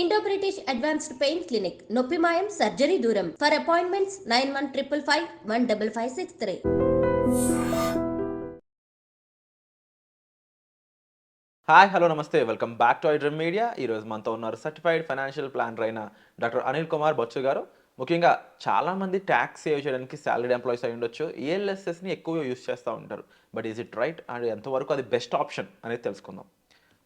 Indo British advanced pain clinic నొప్పి మాయం surgery దూరం ఫర్ అపాయింట్మెంట్స్ 9155515563. హాయ్ హలో నమస్తే welcome back to iDream media. ఈరోజు మనతో ఉన్నారు సర్టిఫైడ్ ఫైనాన్షియల్ ప్లానర్ అయిన డాక్టర్ అనిల్ కుమార్ బొచ్చు గారు. ముఖ్యంగా చాలామంది ట్యాక్స్ సేవ్ చేయడానికి సాలరీడ్ ఎంప్లాయీస్ అయి ఉండొచ్చు, ఈఎల్ఎస్ఎస్ని ఎక్కువగా యూస్ చేస్తూ ఉంటారు. But is it right and ఎంతవరకు అది బెస్ట్ ఆప్షన్ అనేది తెలుసుకుందాం.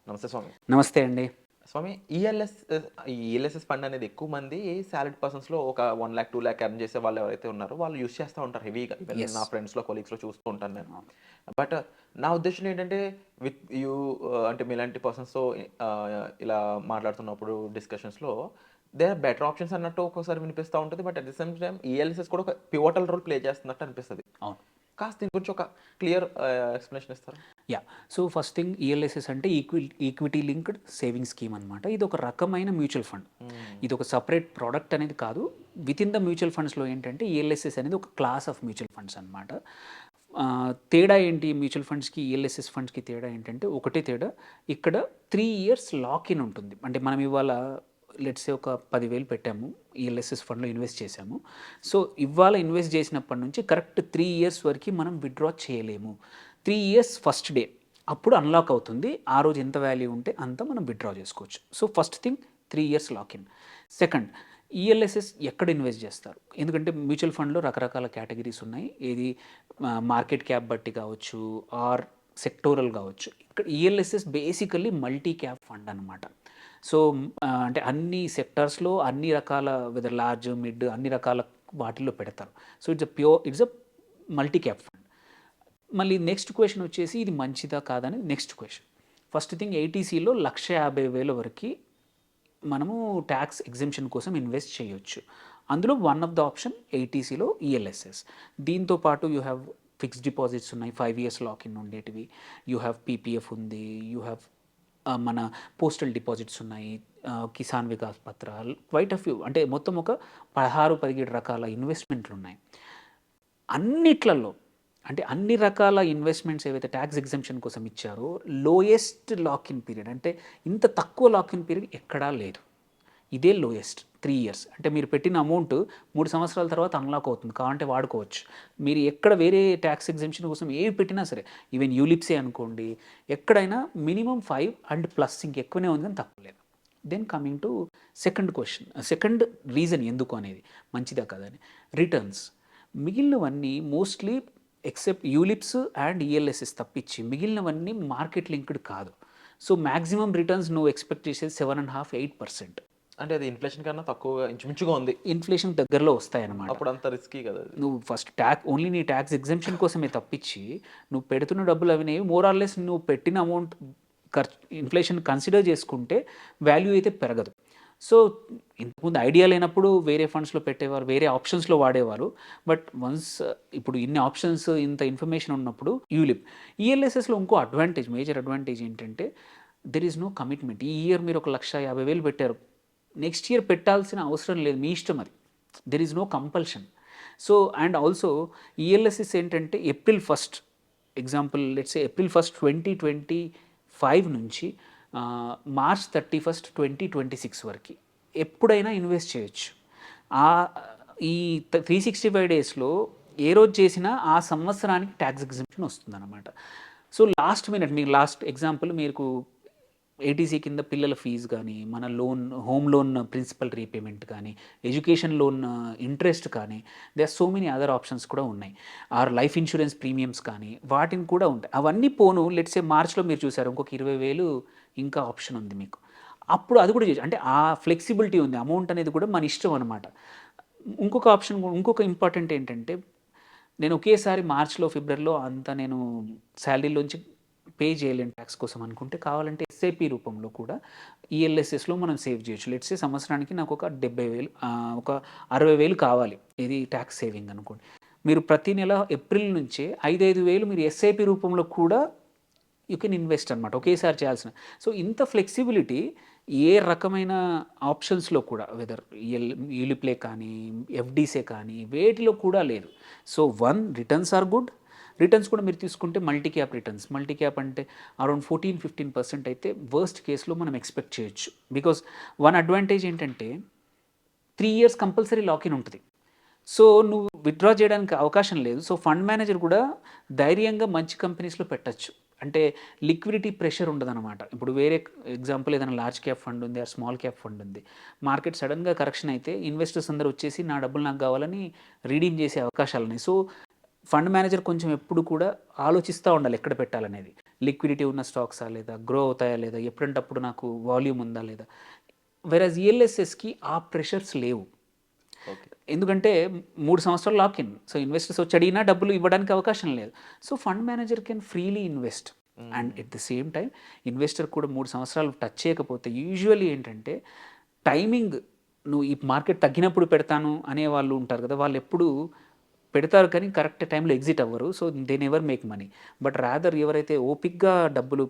నమస్తే స్వామి. నమస్తే అండి. స్వామి, ఈఎల్ఎస్ఎస్ ఫండ్ అనేది ఎక్కువ మంది సాలరీడ్ పర్సన్స్లో ఒక 1 lakh 2 lakh ఎర్న్ చేసే వాళ్ళు ఎవరైతే ఉన్నారో వాళ్ళు యూస్ చేస్తూ ఉంటారు హెవీగా. Yes. నా ఫ్రెండ్స్లో కొలీగ్స్లో చూస్తూ ఉంటాను నేను. బట్ నా ఉద్దేశం ఏంటంటే విత్ యూ అంటే మీలాంటి పర్సన్స్తో ఇలా మాట్లాడుతున్నప్పుడు డిస్కషన్స్లో దే ఆర్ బెటర్ ఆప్షన్స్ అన్నట్టు ఒక్కొక్కసారి వినిపిస్తూ ఉంటుంది. But at the same time ELSS కూడా ఒక పివటల్ రోల్ ప్లే చేస్తున్నట్టు అనిపిస్తుంది. అవును. కాస్త దీని గురించి ఒక క్లియర్ ఎక్స్ప్లెనేషన్ ఇస్తారు? Yeah, so first thing ELSS అంటే ఈక్విటీ లింక్డ్ సేవింగ్ స్కీమ్ అనమాట. ఇది ఒక రకమైన మ్యూచువల్ ఫండ్. ఇది ఒక సపరేట్ ప్రోడక్ట్ అనేది కాదు. విత్ ఇన్ ద మ్యూచువల్ ఫండ్స్లో ఏంటంటే ఈఎల్ఎస్ఎస్ అనేది ఒక క్లాస్ ఆఫ్ మ్యూచువల్ ఫండ్స్ అనమాట. తేడా ఏంటి మ్యూచువల్ ఫండ్స్కి ఈఎల్ఎస్ఎస్ ఫండ్స్కి తేడా ఏంటంటే ఒకటే తేడా, ఇక్కడ 3 years లాక్-ఇన్ ఉంటుంది. అంటే మనం ఇవాళ లెట్స్ సే ఒక 10,000 పెట్టాము, ఈఎల్ఎస్ఎస్ ఫండ్లో ఇన్వెస్ట్ చేసాము. సో ఇవాళ ఇన్వెస్ట్ చేసినప్పటి నుంచి కరెక్ట్ 3 years వరకు మనం విత్డ్రా చేయలేము. 3 years ఫస్ట్ డే అప్పుడు అన్లాక్ అవుతుంది. ఆ రోజు ఎంత వాల్యూ ఉంటే అంత మనం విత్డ్రా చేసుకోవచ్చు. So first thing 3 years lock-in. Second, ELSS ఎక్కడ ఇన్వెస్ట్ చేస్తారు? ఎందుకంటే మ్యూచువల్ ఫండ్లో రకరకాల కేటగిరీస్ ఉన్నాయి. ఏది మార్కెట్ క్యాప్ బట్టి కావచ్చు ఆర్ సెక్టోరల్ కావచ్చు. ఇక్కడ ELSS basically multi cap fund అనమాట. సో అంటే అన్ని సెక్టర్స్లో అన్ని రకాల వెదర్ లార్జ్ మిడ్ అన్ని రకాల వాటిల్లో పెడతారు. So it's a multi cap fund. మళ్ళీ నెక్స్ట్ క్వశ్చన్ వచ్చేసి ఇది మంచిదా కాదని నెక్స్ట్ క్వశ్చన్. ఫస్ట్ థింగ్, ఏటీసీలో 1,50,000 వరకు మనము ట్యాక్స్ ఎగ్జెంప్షన్ కోసం ఇన్వెస్ట్ చేయొచ్చు. అందులో వన్ ఆఫ్ ద ఆప్షన్ ఏటీసీలో ఈఎల్ఎస్ఎస్. దీంతో పాటు యూ హ్యావ్ ఫిక్స్డ్ డిపాజిట్స్ ఉన్నాయి, 5 years లాక్-ఇన్ ఉండేటివి. యూ హ్యావ్ పీపీఎఫ్ ఉంది, యూ హ్యావ్ మన పోస్టల్ డిపాజిట్స్ ఉన్నాయి, కిసాన్ వికాస్ పత్రాలు, క్వైట్ అ ఫ్యూ. అంటే మొత్తం ఒక 16-17 రకాల ఇన్వెస్ట్మెంట్లు ఉన్నాయి. అన్నిట్లలో అంటే అన్ని రకాల ఇన్వెస్ట్మెంట్స్ ఏవైతే ట్యాక్స్ ఎగ్జెంప్షన్ కోసం ఇచ్చారో లోయెస్ట్ లాక్-ఇన్ పీరియడ్, అంటే ఇంత తక్కువ లాక్-ఇన్ పీరియడ్ ఎక్కడా లేదు. ఇదే లోయెస్ట్ 3 years. అంటే మీరు పెట్టిన అమౌంట్ 3 సంవత్సరాల తర్వాత అన్లాక్ అవుతుంది, కావాలంటే వాడుకోవచ్చు. మీరు ఎక్కడ వేరే ట్యాక్స్ ఎగ్జెంప్షన్ కోసం ఏవి పెట్టినా సరే, ఈవెన్ యూలిప్సే అనుకోండి, ఎక్కడైనా మినిమం 5 and ప్లస్ ఇంకెక్కువనే ఉంది కానీ తక్కువ లేదు. Then coming to second question, second reason ఎందుకు అనేది మంచిదా కదని, రిటర్న్స్. మిగిలినవన్నీ mostly except ULIPs and ELSS తప్పించి మిగిలినవన్నీ మార్కెట్ లింక్డ్ కాదు. సో మ్యాక్సిమం రిటర్న్స్ నువ్వు ఎక్స్పెక్ట్ చేసేది 7.5-8%. అంటే అది ఇన్ఫ్లేషన్ కన్నా తక్కువగా ఇంచుమించుగా ఉంది. ఇన్ఫ్లేషన్ దగ్గరలో వస్తాయన్నమాట. అప్పుడు అంత రిస్కీ కదా. నువ్వు ఫస్ట్ ఓన్లీ నీ ట్యాక్స్ ఎగ్జెంప్షన్ కోసమే తప్పించి నువ్వు పెడుతున్న డబ్బులు అవినేవి మోరాల్లెస్ నువ్వు పెట్టిన అమౌంట్ ఇన్ఫ్లేషన్ కన్సిడర్ చేసుకుంటే వాల్యూ అయితే పెరగదు. సో ఇంతకుముందు ఐడియా లేనప్పుడు వేరే ఫండ్స్లో పెట్టేవారు, వేరే ఆప్షన్స్లో వాడేవారు. బట్ వన్స్ ఇప్పుడు ఇన్ని ఆప్షన్స్ ఇంత ఇన్ఫర్మేషన్ ఉన్నప్పుడు యూలిప్. ఈఎల్ఎస్ఎస్లో ఇంకో అడ్వాంటేజ్, మేజర్ అడ్వాంటేజ్ ఏంటంటే దెర్ ఈజ్ నో కమిట్మెంట్. ఈ ఇయర్ మీరు ఒక 1,50,000 పెట్టారు, నెక్స్ట్ ఇయర్ పెట్టాల్సిన అవసరం లేదు, మీ ఇష్టం అది. There is no compulsion. So and also ELSS ఏంటంటే April 1st, example let's say April 1st 2025 నుంచి March 31st 2026 వరకు ఎప్పుడైనా ఇన్వెస్ట్ చేయొచ్చు. ఈ 365 డేస్లో ఏ రోజు చేసినా ఆ సంవత్సరానికి ట్యాక్స్ ఎగ్జెంప్షన్ వస్తుందన్నమాట. సో లాస్ట్ మినిట్, మీకు లాస్ట్ ఎగ్జాంపుల్, మీకు ఏటీసీ కింద పిల్లల ఫీజు కానీ, మన loan, home loan principal repayment కానీ, ఎడ్యుకేషన్ లోన్ ఇంట్రెస్ట్ కానీ, they are so many other options కూడా ఉన్నాయి. ఆర్ లైఫ్ ఇన్సూరెన్స్ ప్రీమియమ్స్ కానీ వాటిని కూడా ఉంటాయి. అవన్నీ పోను లెట్స్ సే మార్చ్లో మీరు చూసారు ఇంకొక 20,000 ఇంకా ఆప్షన్ ఉంది మీకు, అప్పుడు అది కూడా చేయొచ్చు. అంటే ఆ ఫ్లెక్సిబిలిటీ ఉంది, అమౌంట్ అనేది కూడా మన ఇష్టం అనమాట. ఇంకొక ఆప్షన్, ఇంకొక ఇంపార్టెంట్ ఏంటంటే, నేను ఒకేసారి మార్చ్లో ఫిబ్రవరిలో అంతా నేను శాలరీలోంచి పే చేయలేని ట్యాక్స్ కోసం అనుకుంటే కావాలంటే ఎస్ఐపి రూపంలో కూడా ఈఎల్ఎస్ఎస్లో మనం సేవ్ చేయొచ్చు. లెట్స్ సే సంవత్సరానికి నాకు ఒక 70,000 ఒక 60,000 కావాలి, ఇది ట్యాక్స్ సేవింగ్ అనుకోండి. మీరు ప్రతి నెల ఏప్రిల్ నుంచే 5,000 మీరు ఎస్ఐపి రూపంలో కూడా యూ కెన్ ఇన్వెస్ట్ అనమాట, ఒకేసారి చేయాల్సిన. సో ఇంత ఫ్లెక్సిబిలిటీ ఏ రకమైన ఆప్షన్స్లో కూడా, వెదర్ యూలిప్లే కానీ ఎఫ్డీసే కానీ వేటిలో కూడా లేదు. So returns are good, returns కూడా మీరు తీసుకుంటే multi cap returns, multi cap అంటే అరౌండ్ 14-15% అయితే వర్స్ట్ కేసులో మనం ఎక్స్పెక్ట్ చేయొచ్చు. బికాస్ వన్ అడ్వాంటేజ్ ఏంటంటే 3 years కంపల్సరీ లాకిన్ ఉంటుంది. సో నువ్వు విత్డ్రా చేయడానికి అవకాశం లేదు. సో ఫండ్ మేనేజర్ కూడా ధైర్యంగా మంచి కంపెనీస్లో పెట్టచ్చు. అంటే లిక్విడిటీ ప్రెషర్ ఉండదన్నమాట. ఇప్పుడు వేరే ఎగ్జాంపుల్ ఏదైనా లార్జ్ క్యాప్ ఫండ్ ఉంది, ఆ స్మాల్ క్యాప్ ఫండ్ ఉంది, మార్కెట్ సడన్గా కరెక్షన్ అయితే ఇన్వెస్టర్స్ అందరూ వచ్చేసి నా డబ్బులు నాకు కావాలని రీడీమ్ చేసే అవకాశాలు ఉన్నాయి. సో ఫండ్ మేనేజర్ కొంచెం ఎప్పుడు కూడా ఆలోచిస్తూ ఉండాలి ఎక్కడ పెట్టాలనేది. లిక్విడిటీ ఉన్న స్టాక్సా లేదా, గ్రో అవుతాయా లేదా, ఎప్పుడంటప్పుడు నాకు వాల్యూమ్ ఉందా లేదా. వెరాజ్ ఈఎల్ఎస్ఎస్కి ఆ ప్రెషర్స్ లేవు. ఎందుకంటే 3 సంవత్సరాలు లాకిన్. సో ఇన్వెస్టర్స్ వచ్చి అడిగినా డబ్బులు ఇవ్వడానికి అవకాశం లేదు. So fund manager can freely invest and at the same time investor కూడా 3 సంవత్సరాలు టచ్ చేయకపోతే యూజువల్లీ ఏంటంటే టైమింగ్, నువ్వు ఈ మార్కెట్ తగ్గినప్పుడు పెడతాను అనే వాళ్ళు ఉంటారు కదా, వాళ్ళు ఎప్పుడు పెడతారు కానీ కరెక్ట్ టైంలో ఎగ్జిట్ అవ్వరు. So they never make money. But rather ఎవరైతే ఓపిక్గా డబ్బులు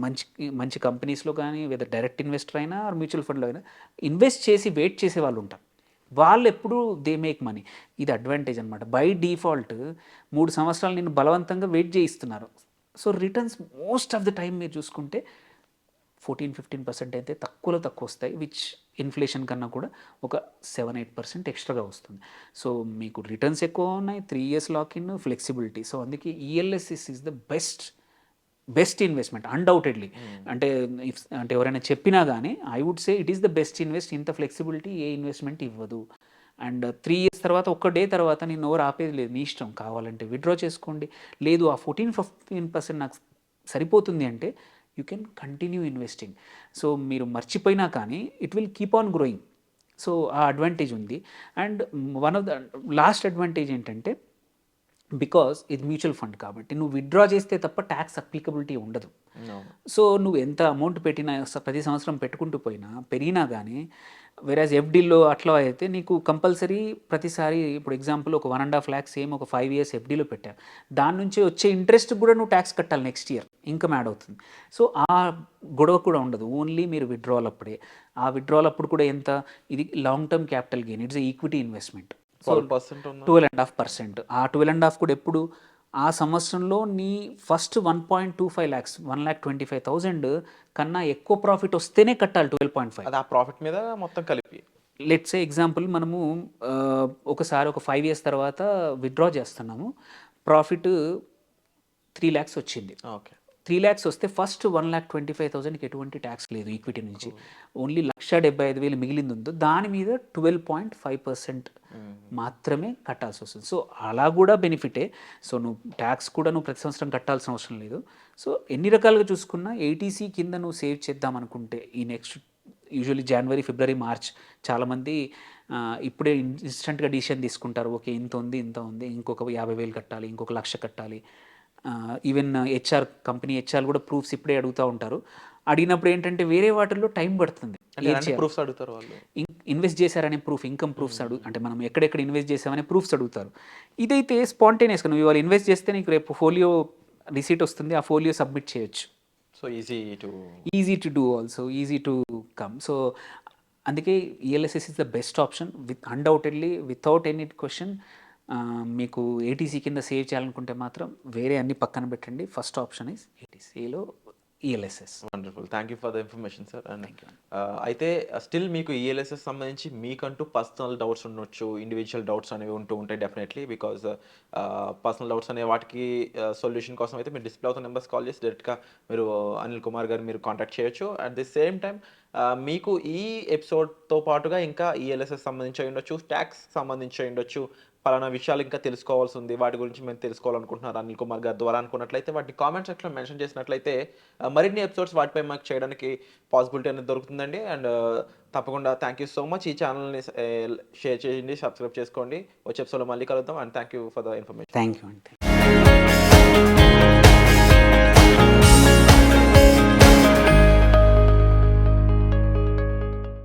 మంచి మంచి కంపెనీస్లో కానీ లేదా డైరెక్ట్ ఇన్వెస్టర్ అయినా మ్యూచువల్ ఫండ్లో అయినా ఇన్వెస్ట్ చేసి వెయిట్ చేసే వాళ్ళు ఉంటారు, వాళ్ళు ఎప్పుడు దే మేక్ మనీ. ఇది అడ్వాంటేజ్ అనమాట. బై డిఫాల్ట్ 3 సంవత్సరాలు నేను బలవంతంగా వెయిట్ చేయిస్తున్నారు. So returns most of the time మీరు చూసుకుంటే 14-15% అయితే తక్కువలో తక్కువ వస్తాయి, విచ్ ఇన్ఫ్లేషన్ కన్నా కూడా ఒక 7-8% ఎక్స్ట్రాగా వస్తుంది. సో మీకు రిటర్న్స్ ఎక్కువ ఉన్నాయి, 3 years లాకిన్, ఫ్లెక్సిబిలిటీ. సో అందుకే ELSS is the best investment undoubtedly. అంటే అంటే ఎవరైనా చెప్పినా కానీ I would say it is the best invest. ఇంత ఫ్లెక్సిబిలిటీ ఏ ఇన్వెస్ట్మెంట్ ఇవ్వదు. అండ్ 3 years తర్వాత, ఒక్క డే తర్వాత నేను ఎవరు ఆపేది లేదు, మీ ఇష్టం. కావాలంటే విత్డ్రా చేసుకోండి, లేదు ఆ 14-15% నాకు సరిపోతుంది అంటే you can continue investing. So మీరు మర్చిపోయినా కానీ it will keep on growing. So ఆ అడ్వాంటేజ్ ఉంది. And one of the last advantage ఏంటంటే బికాస్ ఇది మ్యూచువల్ ఫండ్ కాబట్టి నువ్వు విత్డ్రా చేస్తే తప్ప ట్యాక్స్ అప్లికబిలిటీ ఉండదు. సో నువ్వు ఎంత అమౌంట్ పెట్టినా, ప్రతి సంవత్సరం పెట్టుకుంటూ పోయినా పెరిగినా కానీ, వేరేజ్ ఎఫ్డీలో అట్లా అయితే నీకు కంపల్సరీ ప్రతిసారి, ఇప్పుడు ఎగ్జాంపుల్ ఒక 1.5 lakhs సేమ్ ఒక 5 years ఎఫ్డీలో పెట్టావు, దాని నుంచి వచ్చే ఇంట్రెస్ట్ కూడా నువ్వు ట్యాక్స్ కట్టాలి నెక్స్ట్ ఇయర్, ఇన్కమ్ యాడ్ అవుతుంది. సో ఆ గొడవ కూడా ఉండదు, ఓన్లీ మీరు విత్డ్రాల్ అప్పుడే. ఆ విత్డ్రాల్ అప్పుడు కూడా ఎంత, ఇది long term capital gain, it's equity investment. 12.5%. ఆ 12.5 కూడా ఎప్పుడు, ఆ సంవత్సరంలో నీ ఫస్ట్ 1.25 lakhs 1,25,000 కన్నా ఎక్కువ ప్రాఫిట్ వస్తేనే కట్టాలి 12.5. అది ఆ ప్రాఫిట్ మీద మొత్తం కలిపి. లెట్స్ సే ఎగ్జాంపుల్ మనము ఒకసారి ఒక 5 years తర్వాత విత్డ్రా చేస్తున్నాము, ప్రాఫిట్ 3 lakhs వచ్చింది. ఓకే, 3 lakhs వస్తే ఫస్ట్ 1,25,000కి ఎటువంటి ట్యాక్స్ లేదు ఈక్విటీ నుంచి. ఓన్లీ 1,75,000 మిగిలింది ఉందో దాని మీద 12.5% మాత్రమే కట్టాల్సి వస్తుంది. సో అలా కూడా బెనిఫిటే. సో నువ్వు ట్యాక్స్ కూడా నువ్వు ప్రతి సంవత్సరం కట్టాల్సిన అవసరం లేదు. సో ఎన్ని రకాలుగా చూసుకున్నా ఏటీసీ కింద నువ్వు సేవ్ చేద్దాం అనుకుంటే ఈ నెక్స్ట్ యూజువల్లీ జనవరి, ఫిబ్రవరి, మార్చ్ చాలామంది ఇప్పుడే ఇన్స్టెంట్గా డిసిషన్ తీసుకుంటారు. ఓకే ఇంత ఉంది, ఇంకొక 50,000 కట్టాలి, ఇంకొక 1,00,000 కట్టాలి. ఈవెన్ కంపెనీ హెచ్ఆర్ కూడా ప్రూఫ్స్ ఇప్పుడే అడుగుతూ ఉంటారు. అడిగినప్పుడు ఏంటంటే వేరే వాటిల్లో టైం పడుతుంది. ప్రూఫ్స్ అడుగుతారు వాళ్ళు, ఇన్వెస్ట్ చేశారనే ప్రూఫ్, ఇన్కమ్ ప్రూఫ్స్ అంటే మనం ఎక్కడెక్కడ ఇన్వెస్ట్ చేసామనే ప్రూఫ్స్ అడుగుతారు. ఇదైతే స్పాంటేనియస్గా నువ్వు ఇవాళ ఇన్వెస్ట్ చేస్తే నీకు రేపు ఫోలియో రిసీట్ వస్తుంది, ఆ ఫోలియో సబ్మిట్ చేయొచ్చు. So easy to do, also easy to come. So అందుకే ELSS is the best option undoubtedly, without any question. మీకు ఏటీసీ కింద సేవ్ చేయాలనుకుంటే మాత్రం వేరే అన్ని పక్కన పెట్టండి. ఫస్ట్ ఆప్షన్ ఇస్ ఏటీసీలో ELSS. Wonderful, thank you for the information sir. And అయితే స్టిల్ మీకు ఈఎల్ఎస్ఎస్ సంబంధించి మీకంటూ పర్సనల్ డౌట్స్ ఉండొచ్చు, ఇండివిజువల్ డౌట్స్ అనేవి ఉంటూ ఉంటాయి డెఫినెట్లీ. బికాజ్ పర్సనల్ డౌట్స్ అనే వాటికి సొల్యూషన్ కోసం అయితే మీరు డిస్ప్లే అవుతున్న నెంబర్స్ కాల్ చేసి డైరెక్ట్గా మీరు అనిల్ కుమార్ గారు మీరు కాంటాక్ట్ చేయొచ్చు. అట్ ది సేమ్ టైం మీకు ఈ ఎపిసోడ్తో పాటుగా ఇంకా ఈఎల్ఎస్ఎస్ సంబంధించి ఉండొచ్చు, ట్యాక్స్ సంబంధించి ఉండొచ్చు, పలానా విషయాలు ఇంకా తెలుసుకోవాల్సి ఉంది, వాటి గురించి మేము తెలుసుకోవాలనుకుంటున్నారు అనిల్ కుమార్ గారి ద్వారా అనుకున్నట్లయితే వాటిని కామెంట్ సెక్షన్లో మెన్షన్ చేసినట్లయితే మరిన్ని ఎపిసోడ్స్ వాటిపై మాకు చేయడానికి పాసిబిలిటీ అనేది దొరుకుతుందండి. అండ్ తప్పకుండా థ్యాంక్ యూ సో మచ్. ఈ ఛానల్ని షేర్ చేయండి, సబ్స్క్రైబ్ చేసుకోండి. వచ్చే ఎపిసోడ్లో మళ్ళీ కలుద్దాం. And thank you for the information. Thank you అండి.